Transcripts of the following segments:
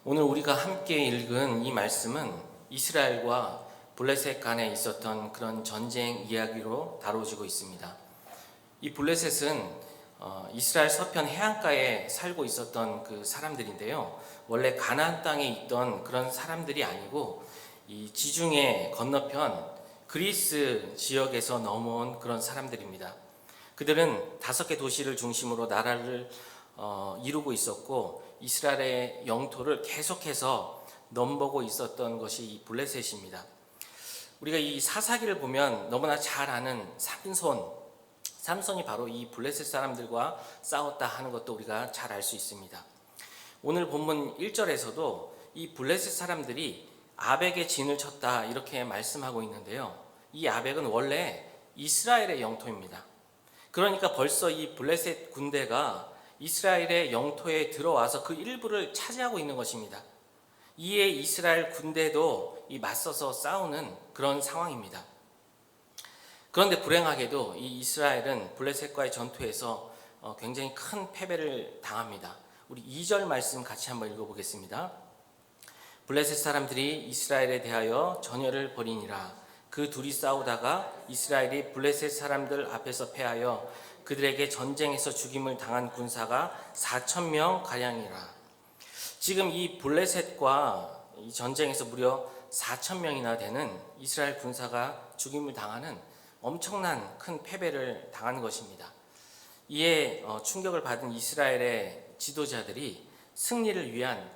오늘 우리가 함께 읽은 이 말씀은 이스라엘과 블레셋 간에 있었던 그런 전쟁 이야기로 다뤄지고 있습니다. 이 블레셋은 이스라엘 서편 해안가에 살고 있었던 그 사람들인데요. 원래 가나안 땅에 있던 그런 사람들이 아니고 이 지중해 건너편 그리스 지역에서 넘어온 그런 사람들입니다. 그들은 5개 도시를 중심으로 나라를 이루고 있었고 이스라엘의 영토를 계속해서 넘보고 있었던 것이 이 블레셋입니다. 우리가 이 사사기를 보면 너무나 잘 아는 삼손이 바로 이 블레셋 사람들과 싸웠다 하는 것도 우리가 잘 알 수 있습니다. 오늘 본문 1절에서도 이 블레셋 사람들이 아벡에 진을 쳤다 이렇게 말씀하고 있는데요. 이 아벡은 원래 이스라엘의 영토입니다. 그러니까 벌써 이 블레셋 군대가 이스라엘의 영토에 들어와서 그 일부를 차지하고 있는 것입니다. 이에 이스라엘 군대도 맞서서 싸우는 그런 상황입니다. 그런데 불행하게도 이 이스라엘은 블레셋과의 전투에서 굉장히 큰 패배를 당합니다. 우리 2절 말씀 같이 한번 읽어보겠습니다. 블레셋 사람들이 이스라엘에 대하여 전열을 벌이니라. 그 둘이 싸우다가 이스라엘이 블레셋 사람들 앞에서 패하여 그들에게 전쟁에서 죽임을 당한 군사가 4,000명 가량이라. 지금 이 블레셋과 이 전쟁에서 무려 4,000명이나 되는 이스라엘 군사가 죽임을 당하는 엄청난 큰 패배를 당한 것입니다. 이에 충격을 받은 이스라엘의 지도자들이 승리를 위한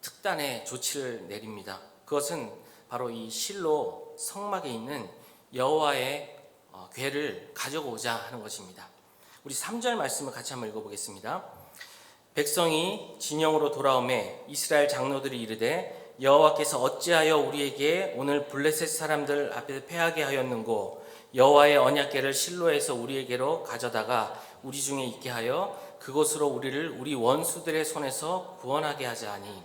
특단의 조치를 내립니다. 그것은 바로 이 실로 성막에 있는 여호와의 궤를 가져오자 하는 것입니다. 우리 3절 말씀을 같이 한번 읽어보겠습니다. 백성이 진영으로 돌아오매 이스라엘 장로들이 이르되 여호와께서 어찌하여 우리에게 오늘 블레셋 사람들 앞에 패하게 하였는고 여호와의 언약궤를 실로에서 우리에게로 가져다가 우리 중에 있게 하여 그곳으로 우리를 우리 원수들의 손에서 구원하게 하자 하니.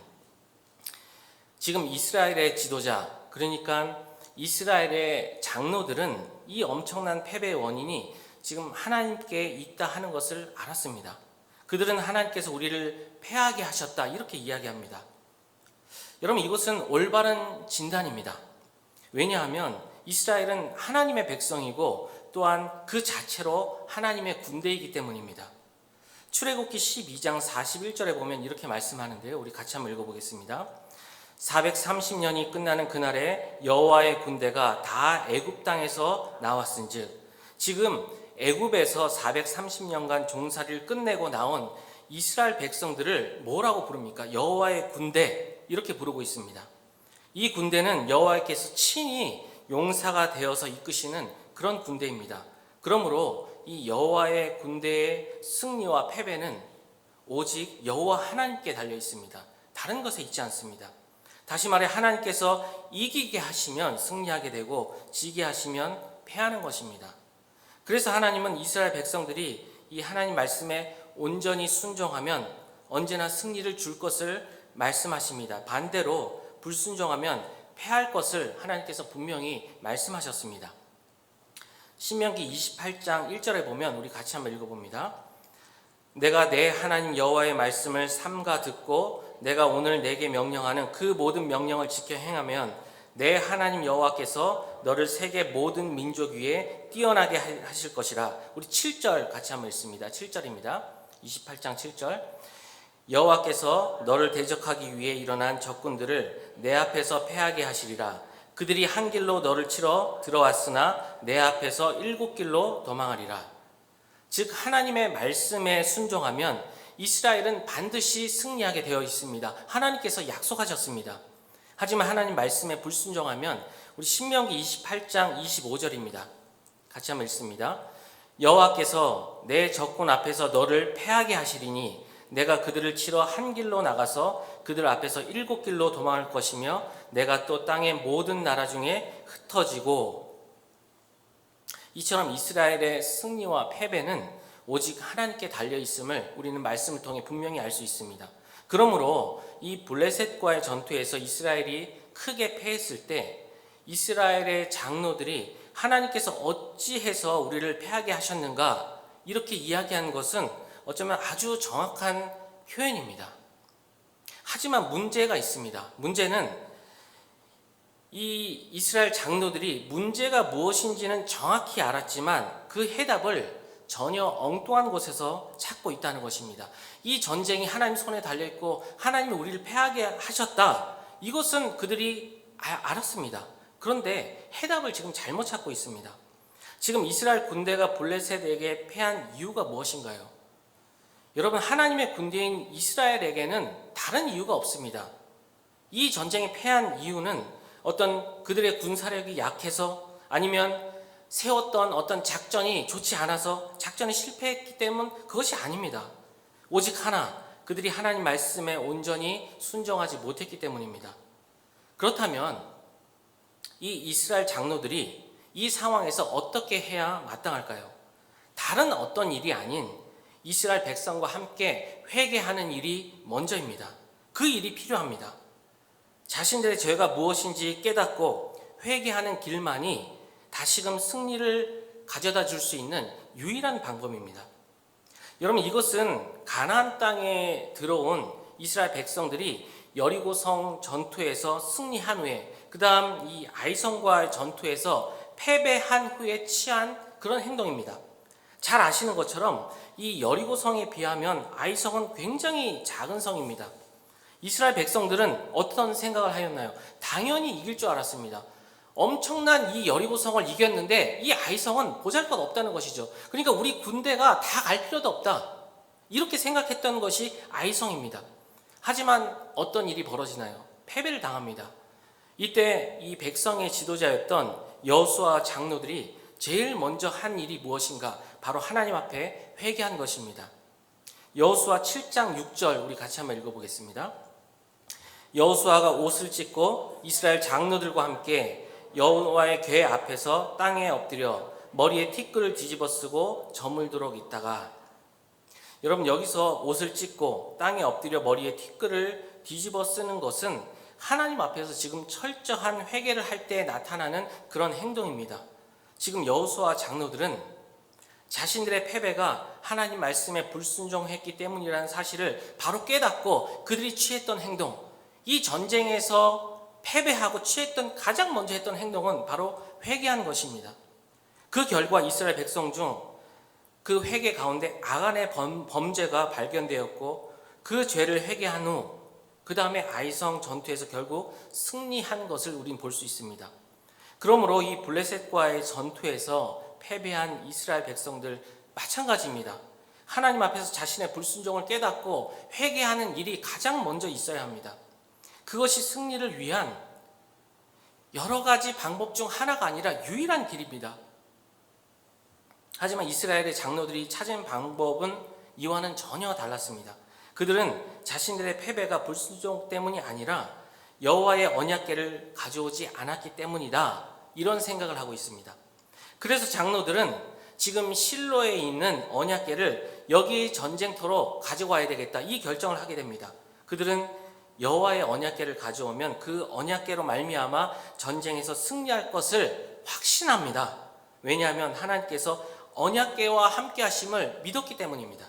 지금 이스라엘의 지도자, 그러니까 이스라엘의 장로들은 이 엄청난 패배의 원인이 지금 하나님께 있다 하는 것을 알았습니다. 그들은 하나님께서 우리를 패하게 하셨다 이렇게 이야기합니다. 여러분, 이것은 올바른 진단입니다. 왜냐하면 이스라엘은 하나님의 백성이고 또한 그 자체로 하나님의 군대이기 때문입니다. 출애굽기 12장 41절에 보면 이렇게 말씀하는데요. 우리 같이 한번 읽어보겠습니다. 430년이 끝나는 그날에 여호와의 군대가 다 애굽 땅에서 나왔은즉. 지금 애굽에서 430년간 종살이를 끝내고 나온 이스라엘 백성들을 뭐라고 부릅니까? 여호와의 군대 이렇게 부르고 있습니다. 이 군대는 여호와께서 친히 용사가 되어서 이끄시는 그런 군대입니다. 그러므로 이 여호와의 군대의 승리와 패배는 오직 여호와 하나님께 달려 있습니다. 다른 것에 있지 않습니다. 다시 말해 하나님께서 이기게 하시면 승리하게 되고 지게 하시면 패하는 것입니다. 그래서 하나님은 이스라엘 백성들이 이 하나님 말씀에 온전히 순종하면 언제나 승리를 줄 것을 말씀하십니다. 반대로 불순종하면 패할 것을 하나님께서 분명히 말씀하셨습니다. 신명기 28장 1절에 보면 우리 같이 한번 읽어봅니다. 내가 내 하나님 여호와의 말씀을 삼가 듣고 내가 오늘 내게 명령하는 그 모든 명령을 지켜 행하면 내 하나님 여호와께서 너를 세계 모든 민족 위에 뛰어나게 하실 것이라. 우리 7절 같이 한번 읽습니다. 7절입니다. 28장 7절. 여호와께서 너를 대적하기 위해 일어난 적군들을 내 앞에서 패하게 하시리라. 그들이 한 길로 너를 치러 들어왔으나 내 앞에서 7길로 도망하리라. 즉 하나님의 말씀에 순종하면 이스라엘은 반드시 승리하게 되어 있습니다. 하나님께서 약속하셨습니다. 하지만 하나님 말씀에 불순종하면 우리 신명기 28장 25절입니다. 같이 한번 읽습니다. 여호와께서 내 적군 앞에서 너를 패하게 하시리니 내가 그들을 치러 한 길로 나가서 그들 앞에서 7길로 도망할 것이며 내가 또 땅의 모든 나라 중에 흩어지고. 이처럼 이스라엘의 승리와 패배는 오직 하나님께 달려 있음을 우리는 말씀을 통해 분명히 알 수 있습니다. 그러므로 이 블레셋과의 전투에서 이스라엘이 크게 패했을 때 이스라엘의 장로들이 하나님께서 어찌해서 우리를 패하게 하셨는가 이렇게 이야기하는 것은 어쩌면 아주 정확한 표현입니다. 하지만 문제가 있습니다. 문제는 이 이스라엘 장로들이 문제가 무엇인지는 정확히 알았지만 그 해답을 전혀 엉뚱한 곳에서 찾고 있다는 것입니다. 이 전쟁이 하나님 손에 달려있고 하나님이 우리를 패하게 하셨다. 이것은 그들이 알았습니다. 그런데 해답을 지금 잘못 찾고 있습니다. 지금 이스라엘 군대가 블레셋에게 패한 이유가 무엇인가요? 여러분, 하나님의 군대인 이스라엘에게는 다른 이유가 없습니다. 이 전쟁에 패한 이유는 어떤 그들의 군사력이 약해서 아니면 세웠던 어떤 작전이 좋지 않아서 작전이 실패했기 때문 그것이 아닙니다. 오직 하나, 그들이 하나님 말씀에 온전히 순종하지 못했기 때문입니다. 그렇다면 이 이스라엘 장로들이 이 상황에서 어떻게 해야 마땅할까요? 다른 어떤 일이 아닌 이스라엘 백성과 함께 회개하는 일이 먼저입니다. 그 일이 필요합니다. 자신들의 죄가 무엇인지 깨닫고 회개하는 길만이 다시금 승리를 가져다 줄 수 있는 유일한 방법입니다. 여러분, 이것은 가나안 땅에 들어온 이스라엘 백성들이 여리고성 전투에서 승리한 후에 그 다음 이 아이성과의 전투에서 패배한 후에 취한 그런 행동입니다. 잘 아시는 것처럼 이 여리고성에 비하면 아이성은 굉장히 작은 성입니다. 이스라엘 백성들은 어떤 생각을 하였나요? 당연히 이길 줄 알았습니다. 엄청난 이 여리고성을 이겼는데 이 아이성은 보잘것없다는 것이죠. 그러니까 우리 군대가 다 갈 필요도 없다. 이렇게 생각했던 것이 아이성입니다. 하지만 어떤 일이 벌어지나요? 패배를 당합니다. 이때 이 백성의 지도자였던 여호수아 장로들이 제일 먼저 한 일이 무엇인가? 바로 하나님 앞에 회개한 것입니다. 여호수아 7장 6절 우리 같이 한번 읽어보겠습니다. 여호수아가 옷을 찢고 이스라엘 장로들과 함께 여호와의 궤 앞에서 땅에 엎드려 머리에 티끌을 뒤집어 쓰고 저물도록 있다가, 여러분, 여기서 옷을 찢고 땅에 엎드려 머리에 티끌을 뒤집어 쓰는 것은 하나님 앞에서 지금 철저한 회개를 할 때 나타나는 그런 행동입니다. 지금 여호수아 장로들은 자신들의 패배가 하나님 말씀에 불순종했기 때문이라는 사실을 바로 깨닫고 그들이 취했던 행동, 이 전쟁에서 패배하고 취했던 가장 먼저 했던 행동은 바로 회개하는 것입니다. 그 결과 이스라엘 백성 중 그 회개 가운데 아간의 범죄가 발견되었고 그 죄를 회개한 후 그 다음에 아이성 전투에서 결국 승리한 것을 우린 볼 수 있습니다. 그러므로 이 블레셋과의 전투에서 패배한 이스라엘 백성들 마찬가지입니다. 하나님 앞에서 자신의 불순종을 깨닫고 회개하는 일이 가장 먼저 있어야 합니다. 그것이 승리를 위한 여러 가지 방법 중 하나가 아니라 유일한 길입니다. 하지만 이스라엘의 장로들이 찾은 방법은 이와는 전혀 달랐습니다. 그들은 자신들의 패배가 불순종 때문이 아니라 여호와의 언약궤를 가져오지 않았기 때문이다, 이런 생각을 하고 있습니다. 그래서 장로들은 지금 실로에 있는 언약궤를 여기 전쟁터로 가지고 와야 되겠다, 이 결정을 하게 됩니다. 그들은 여호와의 언약궤를 가져오면 그 언약궤로 말미암아 전쟁에서 승리할 것을 확신합니다. 왜냐하면 하나님께서 언약궤와 함께 하심을 믿었기 때문입니다.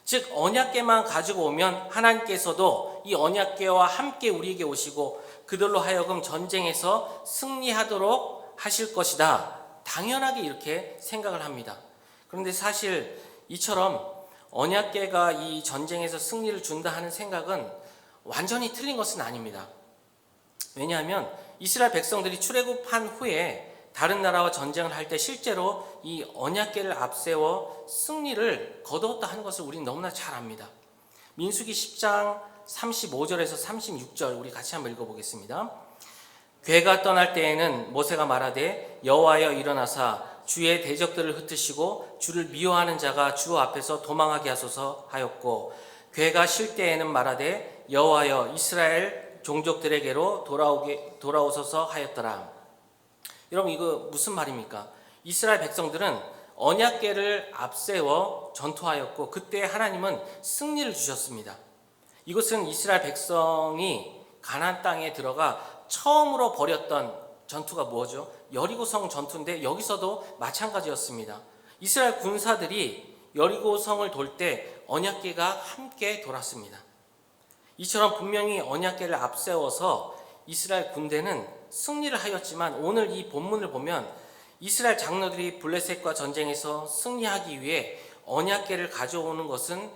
즉, 언약궤만 가지고 오면 하나님께서도 이 언약궤와 함께 우리에게 오시고 그들로 하여금 전쟁에서 승리하도록 하실 것이다, 당연하게 이렇게 생각을 합니다. 그런데 사실 이처럼 언약궤가 이 전쟁에서 승리를 준다 하는 생각은 완전히 틀린 것은 아닙니다. 왜냐하면 이스라엘 백성들이 출애굽한 후에 다른 나라와 전쟁을 할 때 실제로 이 언약궤를 앞세워 승리를 거두었다 하는 것을 우리는 너무나 잘 압니다. 민수기 10장 35절에서 36절 우리 같이 한번 읽어보겠습니다. 궤가 떠날 때에는 모세가 말하되 여호와여 일어나사 주의 대적들을 흩으시고 주를 미워하는 자가 주 앞에서 도망하게 하소서 하였고, 궤가 쉴 때에는 말하되 여호와여 이스라엘 종족들에게로 돌아오소서 하였더라. 여러분, 이거 무슨 말입니까? 이스라엘 백성들은 언약궤를 앞세워 전투하였고 그때 하나님은 승리를 주셨습니다. 이것은 이스라엘 백성이 가나안 땅에 들어가 처음으로 벌였던 전투가 뭐죠? 여리고성 전투인데 여기서도 마찬가지였습니다. 이스라엘 군사들이 여리고성을 돌 때 언약궤가 함께 돌았습니다. 이처럼 분명히 언약궤를 앞세워서 이스라엘 군대는 승리를 하였지만 오늘 이 본문을 보면 이스라엘 장로들이 블레셋과 전쟁에서 승리하기 위해 언약궤를 가져오는 것은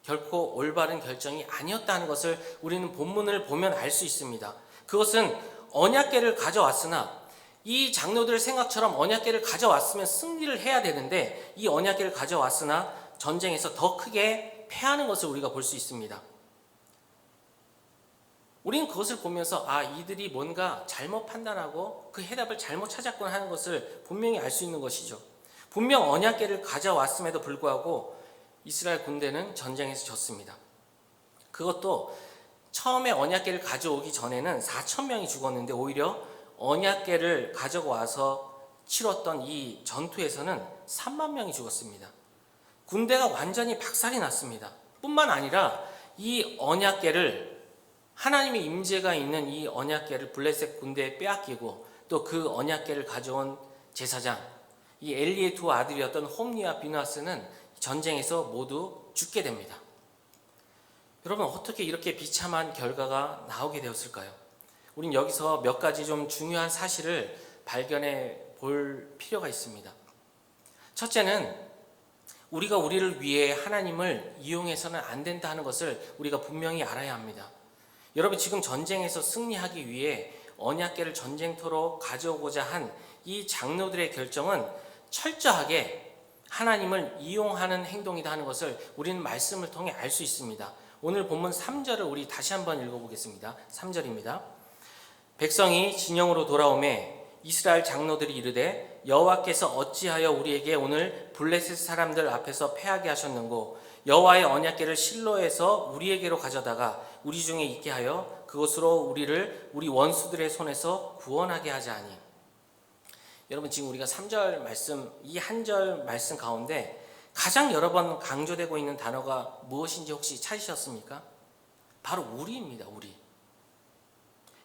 결코 올바른 결정이 아니었다는 것을 우리는 본문을 보면 알 수 있습니다. 그것은 언약궤를 가져왔으나 이 장로들 생각처럼 언약궤를 가져왔으면 승리를 해야 되는데 이 언약궤를 가져왔으나 전쟁에서 더 크게 패하는 것을 우리가 볼 수 있습니다. 우리는 그것을 보면서 이들이 뭔가 잘못 판단하고 그 해답을 잘못 찾았구나 하는 것을 분명히 알 수 있는 것이죠. 분명 언약궤를 가져왔음에도 불구하고 이스라엘 군대는 전쟁에서 졌습니다. 그것도 처음에 언약궤를 가져오기 전에는 4,000명이 죽었는데 오히려 언약궤를 가지고 와서 치렀던 이 전투에서는 3만 명이 죽었습니다. 군대가 완전히 박살이 났습니다. 뿐만 아니라 이 언약궤를 하나님의 임재가 있는 이 언약궤를 블레셋 군대에 빼앗기고 또 그 언약궤를 가져온 제사장 이 엘리의 두 아들이었던 홈니와 비누아스는 전쟁에서 모두 죽게 됩니다. 여러분 어떻게 이렇게 비참한 결과가 나오게 되었을까요? 우린 여기서 몇 가지 좀 중요한 사실을 발견해 볼 필요가 있습니다. 첫째는 우리가 우리를 위해 하나님을 이용해서는 안 된다 하는 것을 우리가 분명히 알아야 합니다. 여러분 지금 전쟁에서 승리하기 위해 언약궤를 전쟁터로 가져오고자 한 이 장로들의 결정은 철저하게 하나님을 이용하는 행동이다 하는 것을 우리는 말씀을 통해 알 수 있습니다. 오늘 본문 3절을 우리 다시 한번 읽어보겠습니다. 3절입니다. 백성이 진영으로 돌아오매 이스라엘 장로들이 이르되 여호와께서 어찌하여 우리에게 오늘 블레셋 사람들 앞에서 패하게 하셨는고 여호와의 언약궤를 실로에서 우리에게로 가져다가 우리 중에 있게 하여 그것으로 우리를 우리 원수들의 손에서 구원하게 하자니. 여러분 지금 우리가 3절 말씀 이 한 절 말씀 가운데 가장 여러 번 강조되고 있는 단어가 무엇인지 혹시 찾으셨습니까? 바로 우리입니다. 우리.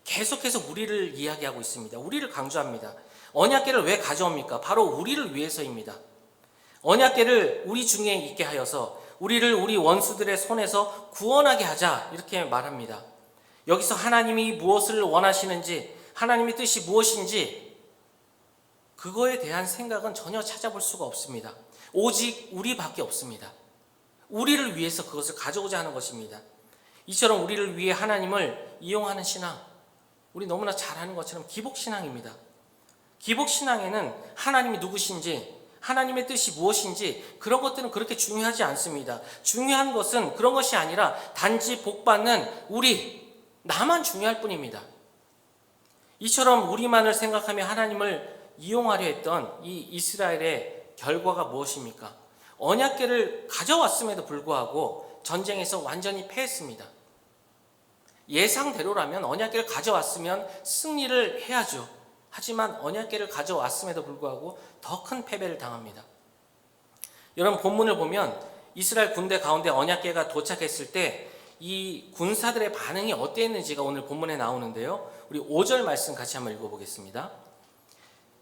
계속해서 우리를 이야기하고 있습니다. 우리를 강조합니다. 언약궤를 왜 가져옵니까? 바로 우리를 위해서입니다. 언약궤를 우리 중에 있게 하여서 우리를 우리 원수들의 손에서 구원하게 하자 이렇게 말합니다. 여기서 하나님이 무엇을 원하시는지 하나님의 뜻이 무엇인지 그거에 대한 생각은 전혀 찾아볼 수가 없습니다. 오직 우리밖에 없습니다. 우리를 위해서 그것을 가져오자 하는 것입니다. 이처럼 우리를 위해 하나님을 이용하는 신앙 우리 너무나 잘 아는 것처럼 기복신앙입니다. 기복신앙에는 하나님이 누구신지 하나님의 뜻이 무엇인지 그런 것들은 그렇게 중요하지 않습니다. 중요한 것은 그런 것이 아니라 단지 복받는 나만 중요할 뿐입니다. 이처럼 우리만을 생각하며 하나님을 이용하려 했던 이 이스라엘의 결과가 무엇입니까? 언약궤를 가져왔음에도 불구하고 전쟁에서 완전히 패했습니다. 예상대로라면 언약궤를 가져왔으면 승리를 해야죠. 하지만 언약궤를 가져왔음에도 불구하고 더 큰 패배를 당합니다. 여러분 본문을 보면 이스라엘 군대 가운데 언약궤가 도착했을 때 이 군사들의 반응이 어땠는지가 오늘 본문에 나오는데요. 우리 5절 말씀 같이 한번 읽어보겠습니다.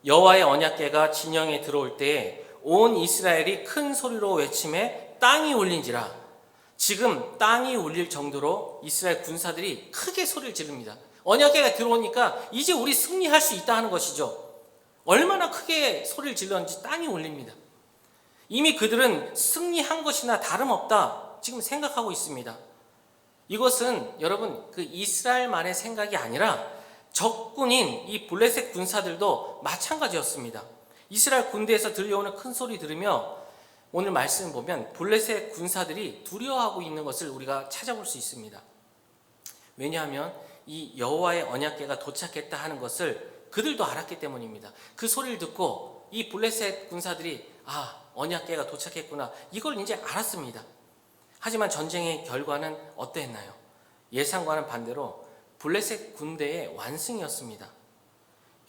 여호와의 언약궤가 진영에 들어올 때에 온 이스라엘이 큰 소리로 외침에 땅이 울린지라. 지금 땅이 울릴 정도로 이스라엘 군사들이 크게 소리를 지릅니다. 언약궤가 들어오니까 이제 우리 승리할 수 있다 하는 것이죠. 얼마나 크게 소리를 질렀는지 땅이 울립니다. 이미 그들은 승리한 것이나 다름없다 지금 생각하고 있습니다. 이것은 여러분 그 이스라엘만의 생각이 아니라 적군인 이 블레셋 군사들도 마찬가지였습니다. 이스라엘 군대에서 들려오는 큰 소리 들으며 오늘 말씀을 보면 블레셋 군사들이 두려워하고 있는 것을 우리가 찾아볼 수 있습니다. 왜냐하면 이 여호와의 언약궤가 도착했다 하는 것을 그들도 알았기 때문입니다. 그 소리를 듣고 이 블레셋 군사들이 언약궤가 도착했구나 이걸 이제 알았습니다. 하지만 전쟁의 결과는 어땠나요? 예상과는 반대로 블레셋 군대의 완승이었습니다.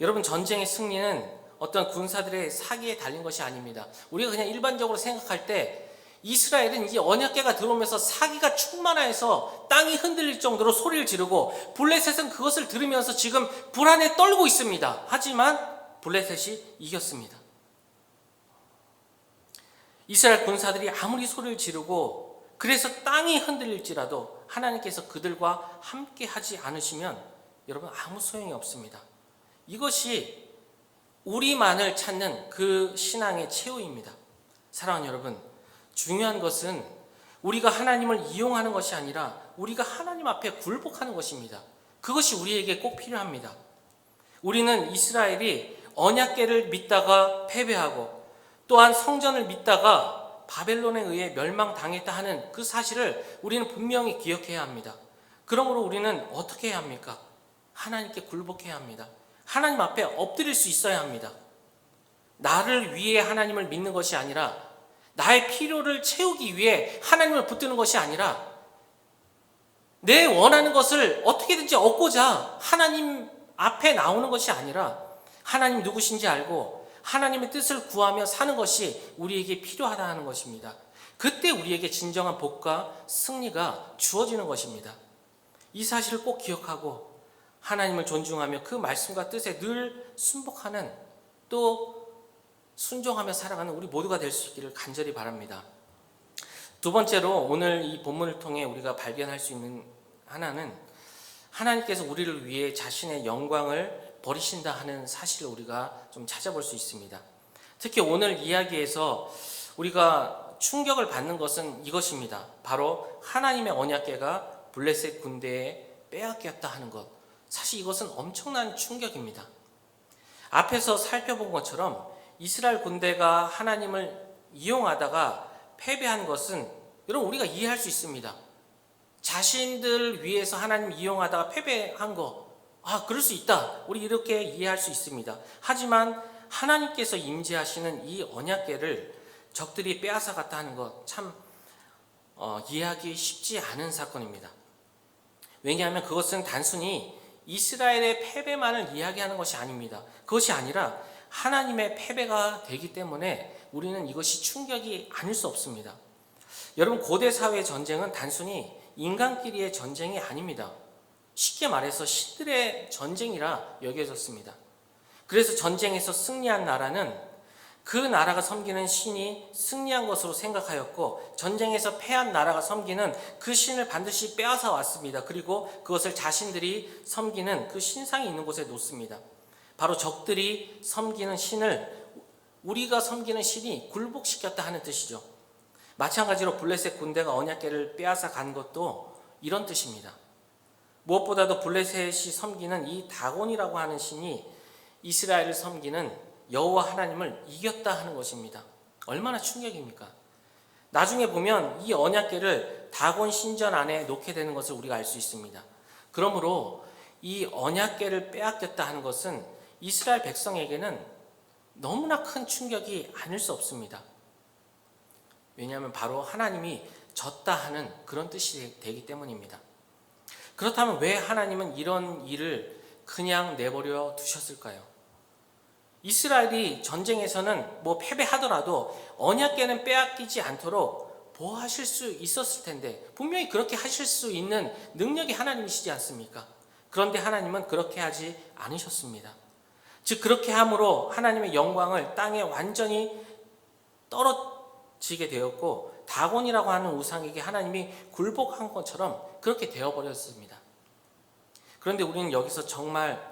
여러분 전쟁의 승리는 어떤 군사들의 사기에 달린 것이 아닙니다. 우리가 그냥 일반적으로 생각할 때 이스라엘은 이제 언약궤가 들어오면서 사기가 충만해서 땅이 흔들릴 정도로 소리를 지르고 블레셋은 그것을 들으면서 지금 불안에 떨고 있습니다. 하지만 블레셋이 이겼습니다. 이스라엘 군사들이 아무리 소리를 지르고 그래서 땅이 흔들릴지라도 하나님께서 그들과 함께 하지 않으시면 여러분 아무 소용이 없습니다. 이것이 우리만을 찾는 그 신앙의 최후입니다. 사랑하는 여러분, 중요한 것은 우리가 하나님을 이용하는 것이 아니라 우리가 하나님 앞에 굴복하는 것입니다. 그것이 우리에게 꼭 필요합니다. 우리는 이스라엘이 언약궤를 믿다가 패배하고 또한 성전을 믿다가 바벨론에 의해 멸망당했다 하는 그 사실을 우리는 분명히 기억해야 합니다. 그러므로 우리는 어떻게 해야 합니까? 하나님께 굴복해야 합니다. 하나님 앞에 엎드릴 수 있어야 합니다. 나를 위해 하나님을 믿는 것이 아니라 나의 필요를 채우기 위해 하나님을 붙드는 것이 아니라 내 원하는 것을 어떻게든지 얻고자 하나님 앞에 나오는 것이 아니라 하나님 누구신지 알고 하나님의 뜻을 구하며 사는 것이 우리에게 필요하다는 것입니다. 그때 우리에게 진정한 복과 승리가 주어지는 것입니다. 이 사실을 꼭 기억하고 하나님을 존중하며 그 말씀과 뜻에 늘 순복하는 또 순종하며 살아가는 우리 모두가 될 수 있기를 간절히 바랍니다. 두 번째로 오늘 이 본문을 통해 우리가 발견할 수 있는 하나는 하나님께서 우리를 위해 자신의 영광을 버리신다 하는 사실을 우리가 좀 찾아볼 수 있습니다. 특히 오늘 이야기에서 우리가 충격을 받는 것은 이것입니다. 바로 하나님의 언약궤가 블레셋 군대에 빼앗겼다 하는 것. 사실 이것은 엄청난 충격입니다. 앞에서 살펴본 것처럼 이스라엘 군대가 하나님을 이용하다가 패배한 것은 여러분 우리가 이해할 수 있습니다. 자신들 위해서 하나님 이용하다가 패배한 거, 그럴 수 있다. 우리 이렇게 이해할 수 있습니다. 하지만 하나님께서 임재하시는 이 언약궤를 적들이 빼앗아 갔다 하는 것 참 이해하기 쉽지 않은 사건입니다. 왜냐하면 그것은 단순히 이스라엘의 패배만을 이야기하는 것이 아닙니다. 그것이 아니라 하나님의 패배가 되기 때문에 우리는 이것이 충격이 아닐 수 없습니다. 여러분, 고대 사회의 전쟁은 단순히 인간끼리의 전쟁이 아닙니다. 쉽게 말해서 신들의 전쟁이라 여겨졌습니다. 그래서 전쟁에서 승리한 나라는 그 나라가 섬기는 신이 승리한 것으로 생각하였고, 전쟁에서 패한 나라가 섬기는 그 신을 반드시 빼앗아 왔습니다. 그리고 그것을 자신들이 섬기는 그 신상이 있는 곳에 놓습니다. 바로 적들이 섬기는 신을 우리가 섬기는 신이 굴복시켰다 하는 뜻이죠. 마찬가지로 블레셋 군대가 언약궤를 빼앗아 간 것도 이런 뜻입니다. 무엇보다도 블레셋이 섬기는 이 다곤이라고 하는 신이 이스라엘을 섬기는 여호와 하나님을 이겼다 하는 것입니다. 얼마나 충격입니까? 나중에 보면 이 언약궤를 다곤 신전 안에 놓게 되는 것을 우리가 알 수 있습니다. 그러므로 이 언약궤를 빼앗겼다 하는 것은 이스라엘 백성에게는 너무나 큰 충격이 아닐 수 없습니다. 왜냐하면 바로 하나님이 졌다 하는 그런 뜻이 되기 때문입니다. 그렇다면 왜 하나님은 이런 일을 그냥 내버려 두셨을까요? 이스라엘이 전쟁에서는 패배하더라도 언약궤는 빼앗기지 않도록 보호하실 수 있었을 텐데, 분명히 그렇게 하실 수 있는 능력이 하나님이시지 않습니까? 그런데 하나님은 그렇게 하지 않으셨습니다. 즉 그렇게 함으로 하나님의 영광을 땅에 완전히 떨어지게 되었고, 다곤이라고 하는 우상에게 하나님이 굴복한 것처럼 그렇게 되어버렸습니다. 그런데 우리는 여기서 정말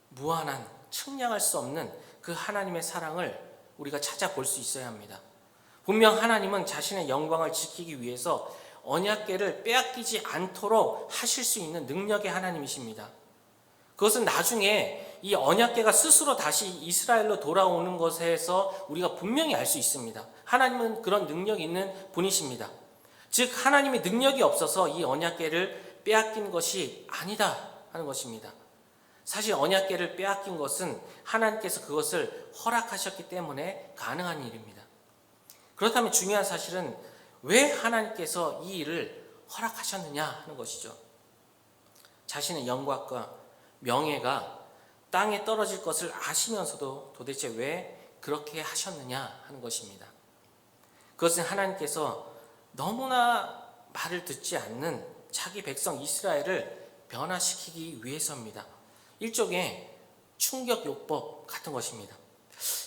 무한한, 측량할 수 없는 그 하나님의 사랑을 우리가 찾아볼 수 있어야 합니다. 분명 하나님은 자신의 영광을 지키기 위해서 언약궤를 빼앗기지 않도록 하실 수 있는 능력의 하나님이십니다. 그것은 나중에 이 언약궤가 스스로 다시 이스라엘로 돌아오는 것에서 우리가 분명히 알 수 있습니다. 하나님은 그런 능력이 있는 분이십니다. 즉 하나님의 능력이 없어서 이 언약궤를 빼앗긴 것이 아니다 하는 것입니다. 사실 언약궤를 빼앗긴 것은 하나님께서 그것을 허락하셨기 때문에 가능한 일입니다. 그렇다면 중요한 사실은 왜 하나님께서 이 일을 허락하셨느냐 하는 것이죠. 자신의 영광과 명예가 땅에 떨어질 것을 아시면서도 도대체 왜 그렇게 하셨느냐 하는 것입니다. 그것은 하나님께서 너무나 말을 듣지 않는 자기 백성 이스라엘을 변화시키기 위해서입니다. 일종의 충격요법 같은 것입니다.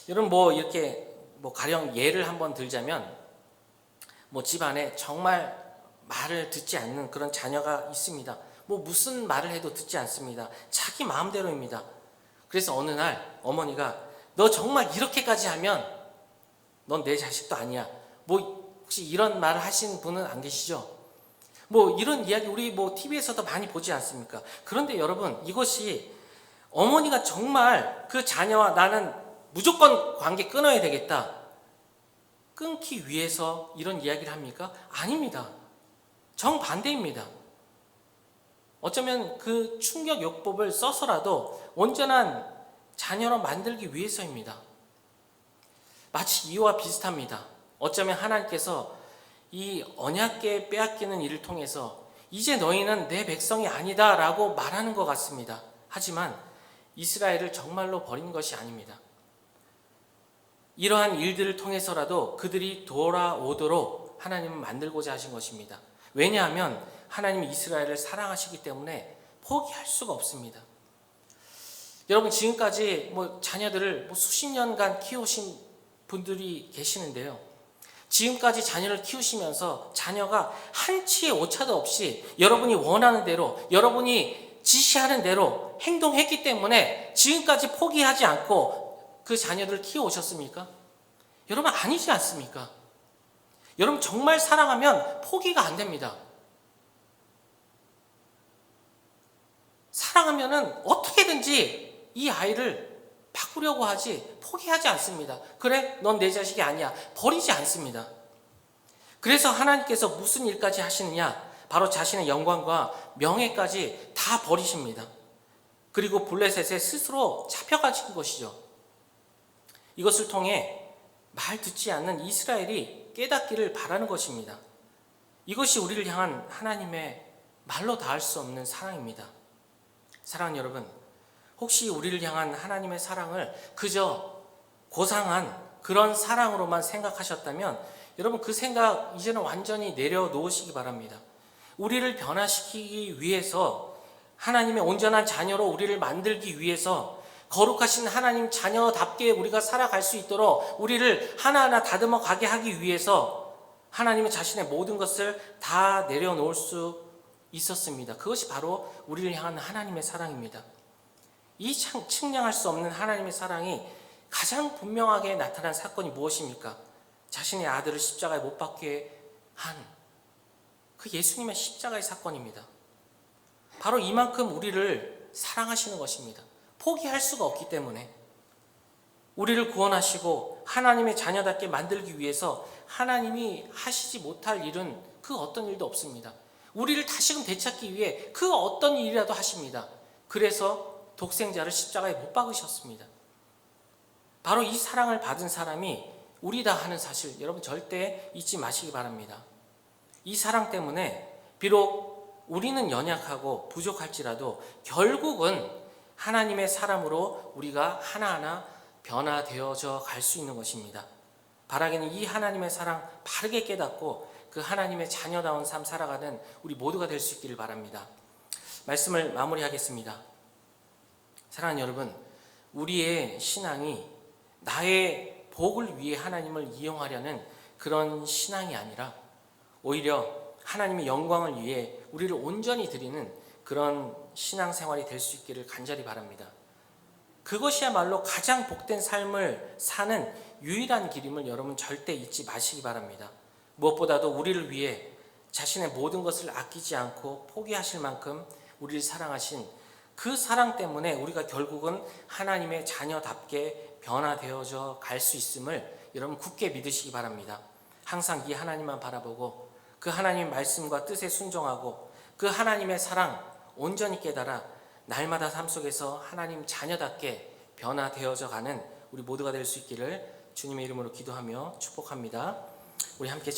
여러분 이렇게 가령 예를 한번 들자면, 뭐 집안에 정말 말을 듣지 않는 그런 자녀가 있습니다. 뭐 무슨 말을 해도 듣지 않습니다. 자기 마음대로입니다. 그래서 어느 날 어머니가 너 정말 이렇게까지 하면 넌 내 자식도 아니야. 뭐 혹시 이런 말을 하신 분은 안 계시죠? 뭐 이런 이야기 우리 뭐 TV에서도 많이 보지 않습니까? 그런데 여러분, 이것이 어머니가 정말 그 자녀와 나는 무조건 관계 끊어야 되겠다, 끊기 위해서 이런 이야기를 합니까? 아닙니다. 정반대입니다. 어쩌면 그 충격요법을 써서라도 온전한 자녀로 만들기 위해서입니다. 마치 이와 비슷합니다. 어쩌면 하나님께서 이 언약궤 빼앗기는 일을 통해서 이제 너희는 내 백성이 아니다 라고 말하는 것 같습니다. 하지만 이스라엘을 정말로 버린 것이 아닙니다. 이러한 일들을 통해서라도 그들이 돌아오도록 하나님은 만들고자 하신 것입니다. 왜냐하면 하나님이 이스라엘을 사랑하시기 때문에 포기할 수가 없습니다. 여러분, 지금까지 뭐 자녀들을 수십 년간 키우신 분들이 계시는데요. 지금까지 자녀를 키우시면서 자녀가 한치의 오차도 없이 여러분이 원하는 대로, 여러분이 지시하는 대로 행동했기 때문에 지금까지 포기하지 않고 그 자녀들을 키워오셨습니까? 여러분, 아니지 않습니까? 여러분, 정말 사랑하면 포기가 안 됩니다. 사랑하면은 어떻게든지 이 아이를 바꾸려고 하지 포기하지 않습니다. 그래? 넌 내 자식이 아니야. 버리지 않습니다. 그래서 하나님께서 무슨 일까지 하시느냐? 바로 자신의 영광과 명예까지 다 버리십니다. 그리고 블레셋에 스스로 잡혀가신 것이죠. 이것을 통해 말 듣지 않는 이스라엘이 깨닫기를 바라는 것입니다. 이것이 우리를 향한 하나님의 말로 닿을 수 없는 사랑입니다. 사랑하는 여러분, 혹시 우리를 향한 하나님의 사랑을 그저 고상한 그런 사랑으로만 생각하셨다면 여러분, 그 생각 이제는 완전히 내려놓으시기 바랍니다. 우리를 변화시키기 위해서, 하나님의 온전한 자녀로 우리를 만들기 위해서, 거룩하신 하나님 자녀답게 우리가 살아갈 수 있도록 우리를 하나하나 다듬어 가게 하기 위해서 하나님은 자신의 모든 것을 다 내려놓을 수 있었습니다. 그것이 바로 우리를 향한 하나님의 사랑입니다. 이 측량할 수 없는 하나님의 사랑이 가장 분명하게 나타난 사건이 무엇입니까? 자신의 아들을 십자가에 못 박게 한 그 예수님의 십자가의 사건입니다. 바로 이만큼 우리를 사랑하시는 것입니다. 포기할 수가 없기 때문에. 우리를 구원하시고 하나님의 자녀답게 만들기 위해서 하나님이 하시지 못할 일은 그 어떤 일도 없습니다. 우리를 다시금 되찾기 위해 그 어떤 일이라도 하십니다. 그래서 독생자를 십자가에 못 박으셨습니다. 바로 이 사랑을 받은 사람이 우리다 하는 사실, 여러분 절대 잊지 마시기 바랍니다. 이 사랑 때문에 비록 우리는 연약하고 부족할지라도 결국은 하나님의 사람으로 우리가 하나하나 변화되어져 갈 수 있는 것입니다. 바라기는 이 하나님의 사랑 바르게 깨닫고 그 하나님의 자녀다운 삶 살아가는 우리 모두가 될 수 있기를 바랍니다. 말씀을 마무리하겠습니다. 사랑하는 여러분, 우리의 신앙이 나의 복을 위해 하나님을 이용하려는 그런 신앙이 아니라 오히려 하나님의 영광을 위해 우리를 온전히 드리는 그런 신앙생활이 될 수 있기를 간절히 바랍니다. 그것이야말로 가장 복된 삶을 사는 유일한 길임을 여러분 절대 잊지 마시기 바랍니다. 무엇보다도 우리를 위해 자신의 모든 것을 아끼지 않고 포기하실 만큼 우리를 사랑하신 그 사랑 때문에 우리가 결국은 하나님의 자녀답게 변화되어져 갈 수 있음을 여러분 굳게 믿으시기 바랍니다. 항상 이 하나님만 바라보고 그 하나님의 말씀과 뜻에 순종하고 그 하나님의 사랑 온전히 깨달아 날마다 삶 속에서 하나님 자녀답게 변화되어져 가는 우리 모두가 될 수 있기를 주님의 이름으로 기도하며 축복합니다. 우리 함께